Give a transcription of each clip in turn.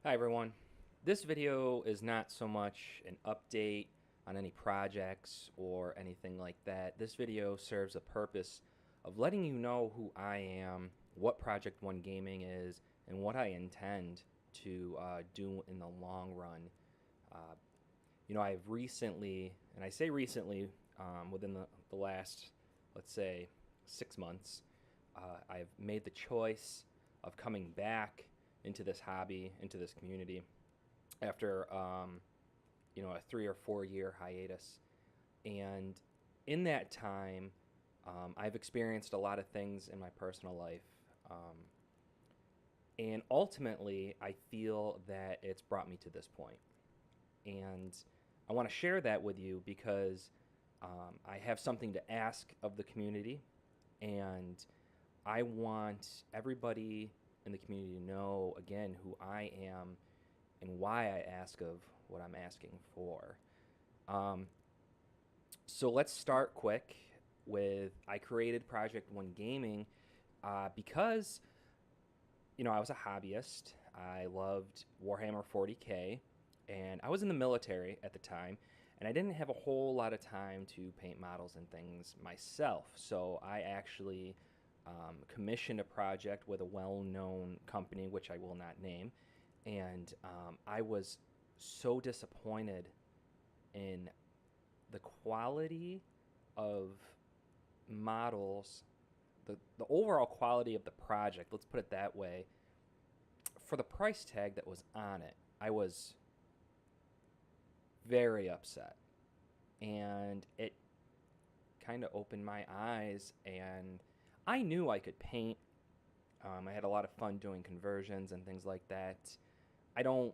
Hi everyone. This video is not so much an update on any projects or anything like that. This video serves a purpose of letting you know who I am, what Project One Gaming is, and what I intend to do in the long run. Uh, I've recently, and I say recently, within the last, let's say, 6 months, I've made the choice of coming back into this hobby, into this community, after a 3 or 4 year hiatus. And in that time, I've experienced a lot of things in my personal life. And ultimately, I feel that it's brought me to this point. And I want to share that with you because I have something to ask of the community. And I want everybody in the community to know, again, who I am and why I ask of what I'm asking for. Um, so let's start quick with I created Project One Gaming because I was a hobbyist. I loved Warhammer 40K, and I was in the military at the time, and I didn't have a whole lot of time to paint models and things myself. So I actually commissioned a project with a well-known company, which I will not name, and I was so disappointed in the quality of models, the overall quality of the project, let's put it that way, for the price tag that was on it. I was very upset. And it kind of opened my eyes, and I knew I could paint. I had a lot of fun doing conversions and things like that. I don't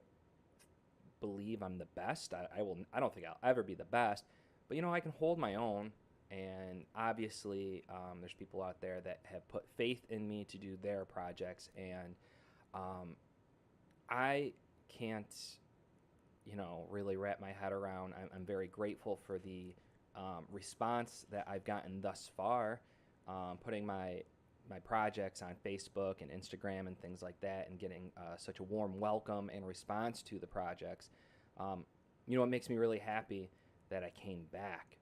believe I'm the best. I don't think I'll ever be the best, but I can hold my own. And obviously, there's people out there that have put faith in me to do their projects, and um, I can't, really wrap my head around. I'm very grateful for the response that I've gotten thus far, putting my projects on Facebook and Instagram and things like that, and getting such a warm welcome and response to the projects. It makes me really happy that I came back.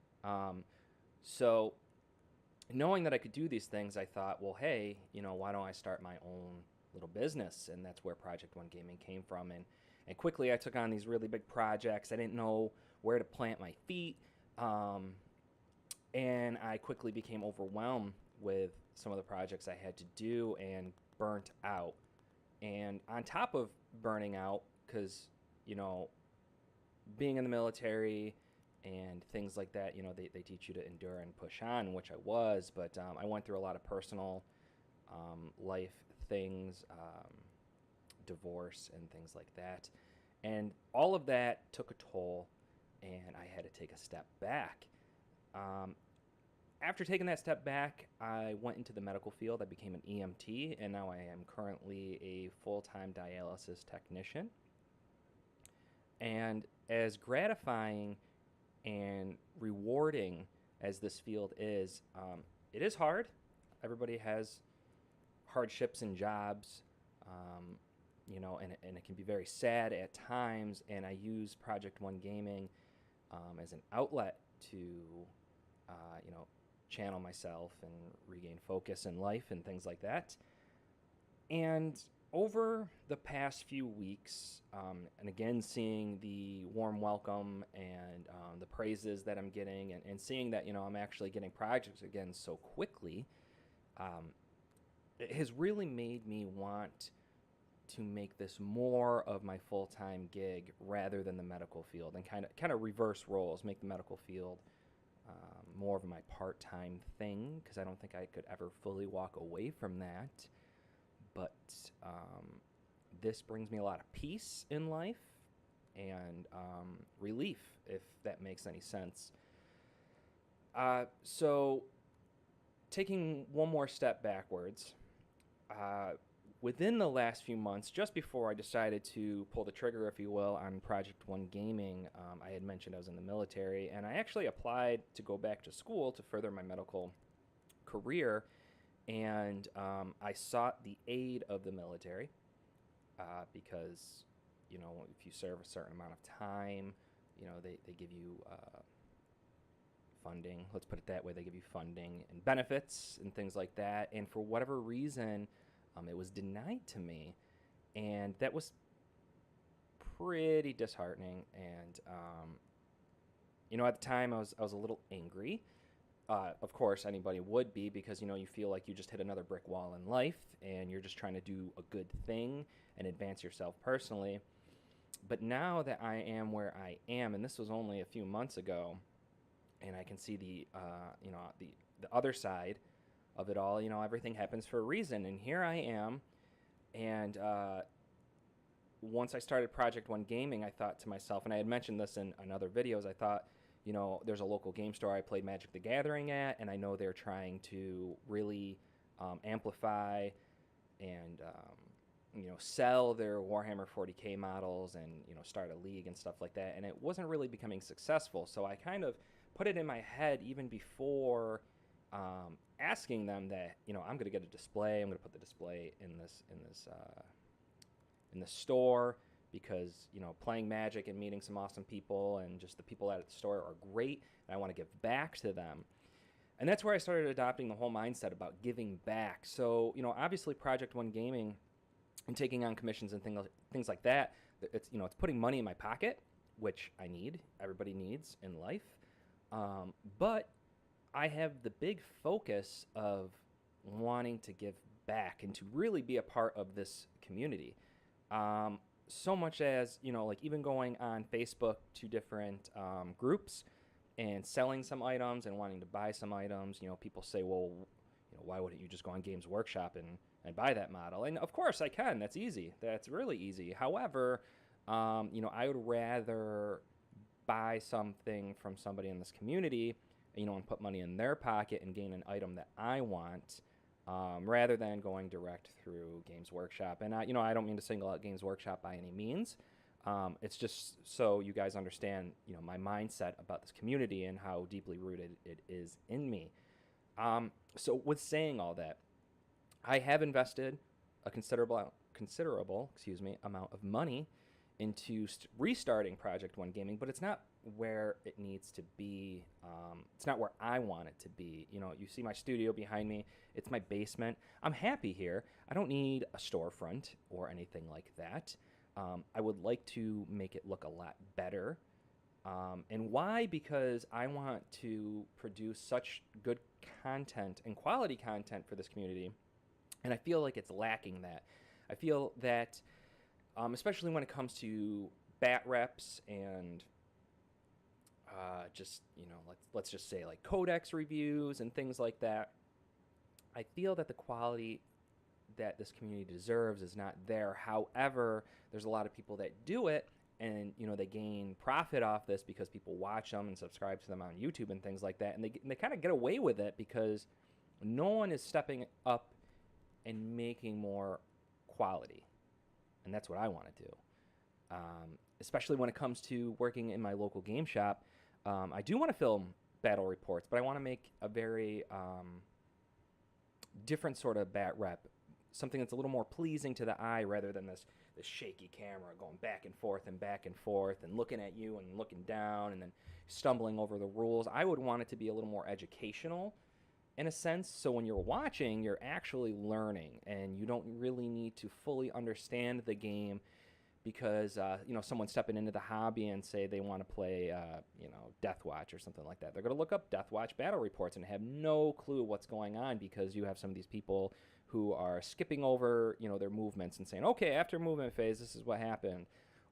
So knowing that I could do these things, I thought, well, hey, why don't I start my own little business? And that's where Project One Gaming came from. And quickly I took on these really big projects. I didn't know where to plant my feet. And I quickly became overwhelmed with some of the projects I had to do and burnt out. And on top of burning out, because, being in the military and things like that, they teach you to endure and push on, which I was, but I went through a lot of personal life things, divorce and things like that. And all of that took a toll, and I had to take a step back. Um, After taking that step back, I went into the medical field. I became an EMT, and now I am currently a full-time dialysis technician. And as gratifying and rewarding as this field is, it is hard. Everybody has hardships and jobs, and it can be very sad at times. And I use Project One Gaming as an outlet to, channel myself and regain focus in life and things like that. And over the past few weeks, and again, seeing the warm welcome and the praises that I'm getting, and seeing that, I'm actually getting projects again so quickly, it has really made me want to make this more of my full-time gig rather than the medical field, and kind of reverse roles, make the medical field more of my part-time thing, because I don't think I could ever fully walk away from that. But this brings me a lot of peace in life and relief, if that makes any sense. So taking one more step backwards, uh, within the last few months, just before I decided to pull the trigger, if you will, on Project One Gaming, I had mentioned I was in the military, and I actually applied to go back to school to further my medical career. And I sought the aid of the military because if you serve a certain amount of time, they give you funding. Let's put it that way. They give you funding and benefits and things like that. And for whatever reason, it was denied to me. And that was pretty disheartening. And, at the time, I was a little angry. Of course, anybody would be, because, you feel like you just hit another brick wall in life and you're just trying to do a good thing and advance yourself personally. But now that I am where I am, and this was only a few months ago, and I can see the other side of it all, everything happens for a reason. And here I am. And once I started Project One Gaming, I thought to myself, and I had mentioned this in other videos, I thought, there's a local game store I played Magic the Gathering at, and I know they're trying to really amplify and, sell their Warhammer 40K models and, start a league and stuff like that. And it wasn't really becoming successful. So I kind of put it in my head even before asking them that, I'm going to get a display. I'm going to put the display in the store, because playing Magic and meeting some awesome people and just the people at the store are great, and I want to give back to them. And that's where I started adopting the whole mindset about giving back. So obviously Project One Gaming and taking on commissions and things like that, it's it's putting money in my pocket, which I need. Everybody needs in life. But I have the big focus of wanting to give back and to really be a part of this community. So much as, even going on Facebook to different groups and selling some items and wanting to buy some items. People say, well, why wouldn't you just go on Games Workshop and buy that model? And of course I can. That's easy. That's really easy. However, I would rather buy something from somebody in this community, and put money in their pocket and gain an item that I want, rather than going direct through Games Workshop. And I don't mean to single out Games Workshop by any means. It's just so you guys understand, my mindset about this community and how deeply rooted it is in me. So with saying all that, I have invested a considerable, amount of money into restarting Project One Gaming, but it's not where it needs to be. It's not where I want it to be. You see my studio behind me. It's my basement. I'm happy here. I don't need a storefront or anything like that. I would like to make it look a lot better. And why? Because I want to produce such good content and quality content for this community, and I feel like it's lacking that. I feel that, especially when it comes to bat reps and let's just say like codex reviews and things like that, I feel that the quality that this community deserves is not there. However, there's a lot of people that do it, and they gain profit off this because people watch them and subscribe to them on YouTube and things like that, and they kind of get away with it because no one is stepping up and making more quality, and that's what I want to do. Especially when it comes to working in my local game shop, I do want to film battle reports, but I want to make a very different sort of bat rep, something that's a little more pleasing to the eye rather than this shaky camera going back and forth and looking at you and looking down and then stumbling over the rules. I would want it to be a little more educational in a sense, so when you're watching, you're actually learning, and you don't really need to fully understand the game because someone's stepping into the hobby and say they want to play Deathwatch or something like that. They're going to look up Deathwatch battle reports and have no clue what's going on because you have some of these people who are skipping over their movements and saying, okay, after movement phase, this is what happened.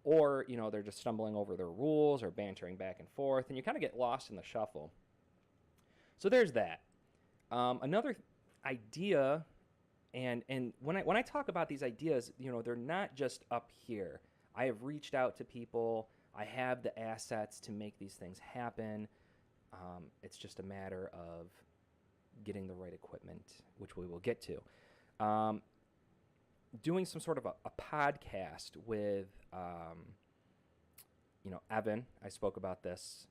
Or they're just stumbling over their rules or bantering back and forth, and you kind of get lost in the shuffle. So there's that. Another idea, and when I talk about these ideas, they're not just up here. I have reached out to people. I have the assets to make these things happen. It's just a matter of getting the right equipment, which we will get to. Doing some sort of a podcast with, Evan. I spoke about this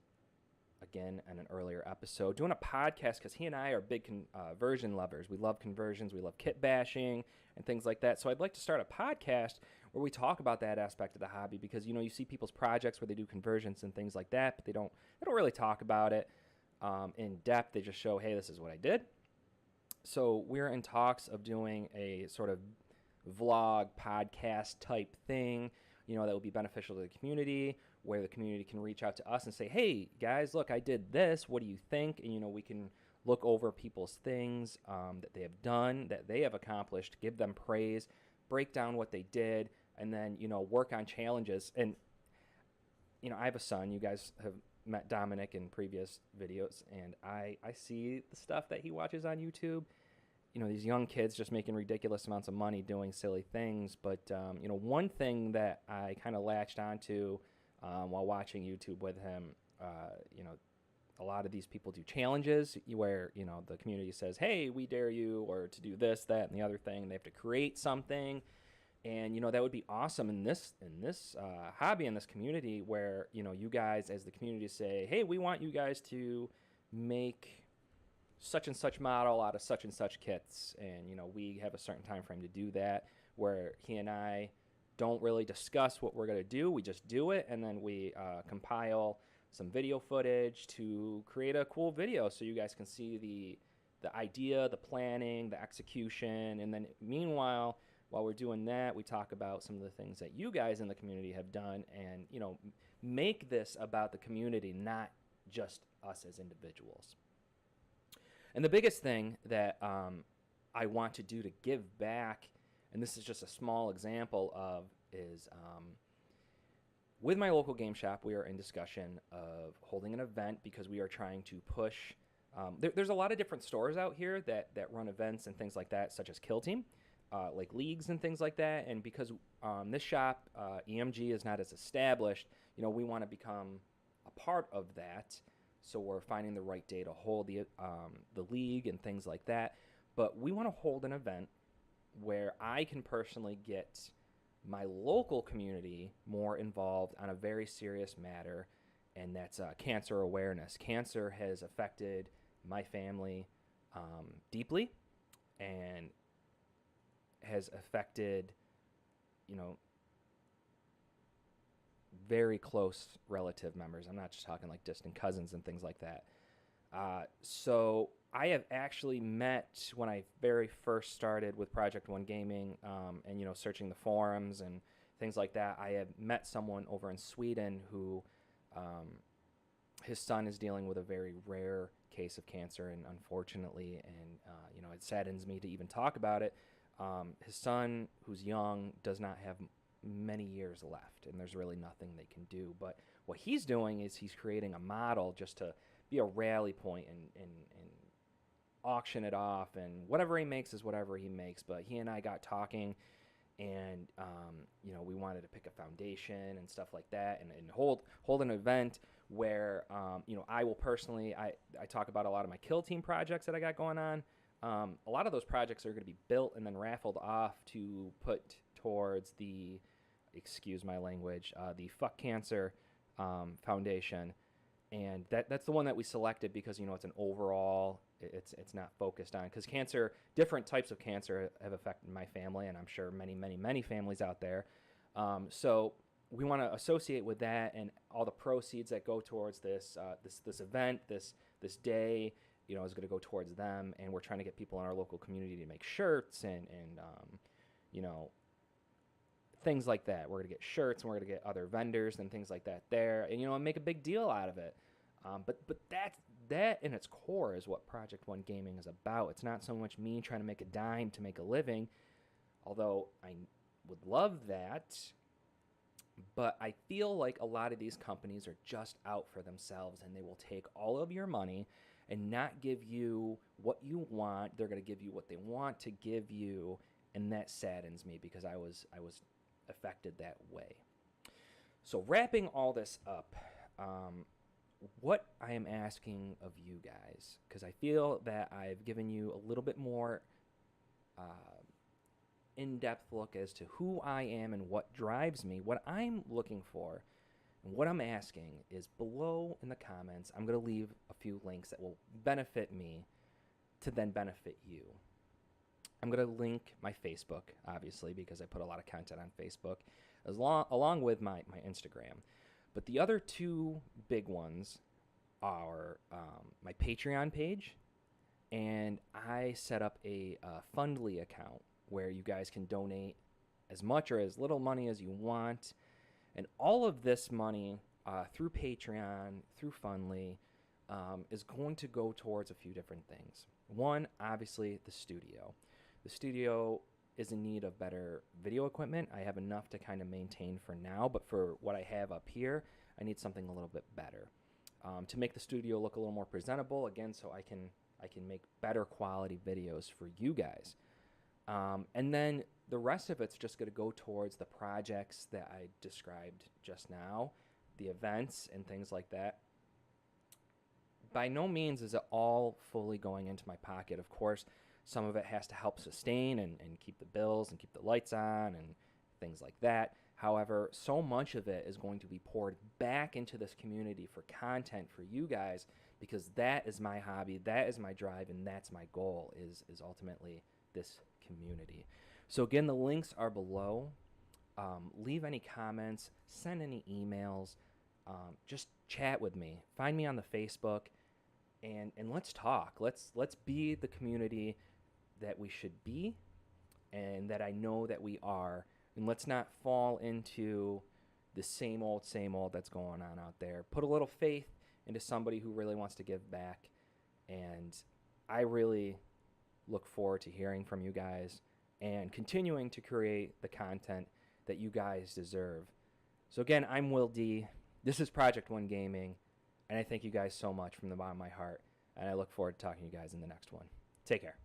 again in an earlier episode, doing a podcast because he and I are big conversion lovers. We love conversions. We love kit bashing and things like that. So I'd like to start a podcast where we talk about that aspect of the hobby, because you see people's projects where they do conversions and things like that, but they don't really talk about it in depth. They just show, hey, this is what I did. So we're in talks of doing a sort of vlog podcast type thing, that would be beneficial to the community, where the community can reach out to us and say, hey guys, look, I did this, what do you think? And we can look over people's things that they have done, that they have accomplished, give them praise, break down what they did, and then work on challenges. And I have a son. You guys have met Dominic in previous videos, and I see the stuff that he watches on YouTube. These young kids just making ridiculous amounts of money doing silly things. But one thing that I kind of latched onto while watching YouTube with him, a lot of these people do challenges where the community says, hey, we dare you, or to do this, that, and the other thing, and they have to create something. And that would be awesome in this hobby, in this community, where you guys as the community say, hey, we want you guys to make such and such model out of such and such kits, and we have a certain time frame to do that, where he and I don't really discuss what we're going to do. We just do it, and then we compile some video footage to create a cool video so you guys can see the idea, the planning, the execution. And then meanwhile, while we're doing that, we talk about some of the things that you guys in the community have done, and make this about the community, not just us as individuals. And the biggest thing that I want to do to give back, and this is just a small example of, is with my local game shop, we are in discussion of holding an event, because we are trying to push. There's a lot of different stores out here that run events and things like that, such as Kill Team, like leagues and things like that. And because this shop, EMG, is not as established, we want to become a part of that. So we're finding the right day to hold the league and things like that. But we want to hold an event where I can personally get my local community more involved on a very serious matter, and that's cancer awareness. Cancer has affected my family deeply, and has affected, very close relative members. I'm not just talking like distant cousins and things like that. So I have actually met, when I very first started with Project One Gaming, and searching the forums and things like that, I have met someone over in Sweden who his son is dealing with a very rare case of cancer, and unfortunately, and it saddens me to even talk about it. His son, who's young, does not have many years left, and there's really nothing they can do. But what he's doing is he's creating a model just to be a rally point and auction it off, and whatever he makes is whatever he makes. But he and I got talking, and we wanted to pick a foundation and stuff like that, and hold an event where I will personally, I talk about a lot of my Kill Team projects that I got going on. A lot of those projects are going to be built and then raffled off to put towards the, excuse my language, the Fuck Cancer Foundation. And that's the one that we selected because, it's an overall, it's not focused on, because cancer, different types of cancer have affected my family, and I'm sure many, many, many families out there. So we want to associate with that, and all the proceeds that go towards this event, this day, is going to go towards them. And we're trying to get people in our local community to make shirts and things like that. We're going to get shirts, and we're going to get other vendors and things like that there, and make a big deal out of it. But that in its core is what Project One Gaming is about. It's not so much me trying to make a dime to make a living, although I would love that. But I feel like a lot of these companies are just out for themselves, and they will take all of your money and not give you what you want. They're going to give you what they want to give you, and that saddens me, because I was affected that way. So wrapping all this up, what I am asking of you guys, because I feel that I've given you a little bit more in-depth look as to who I am and what drives me, what I'm looking for, and what I'm asking is, below in the comments, I'm going to leave a few links that will benefit me to then benefit you. I'm going to link my Facebook, obviously, because I put a lot of content on Facebook, along with my Instagram. But the other two big ones are my Patreon page, and I set up a Fundly account where you guys can donate as much or as little money as you want. And all of this money through Patreon, through Fundly, is going to go towards a few different things. One, obviously, the studio. The studio is in need of better video equipment. I have enough to kind of maintain for now, but for what I have up here, I need something a little bit better to make the studio look a little more presentable. Again, so I can make better quality videos for you guys. And then the rest of it's just going to go towards the projects that I described just now, the events and things like that. By no means is it all fully going into my pocket. Of course, some of it has to help sustain and keep the bills and keep the lights on and things like that. However, so much of it is going to be poured back into this community for content for you guys, because that is my hobby, that is my drive, and that's my goal, is ultimately this community. So again, the links are below. Leave any comments, send any emails, just chat with me. Find me on the Facebook, and let's talk. Let's be the community that we should be and that I know that we are. And let's not fall into the same old that's going on out there. Put a little faith into somebody who really wants to give back. And I really look forward to hearing from you guys and continuing to create the content that you guys deserve. So again, I'm Will D. This is Project One Gaming, and I thank you guys so much from the bottom of my heart, and I look forward to talking to you guys in the next one. Take care.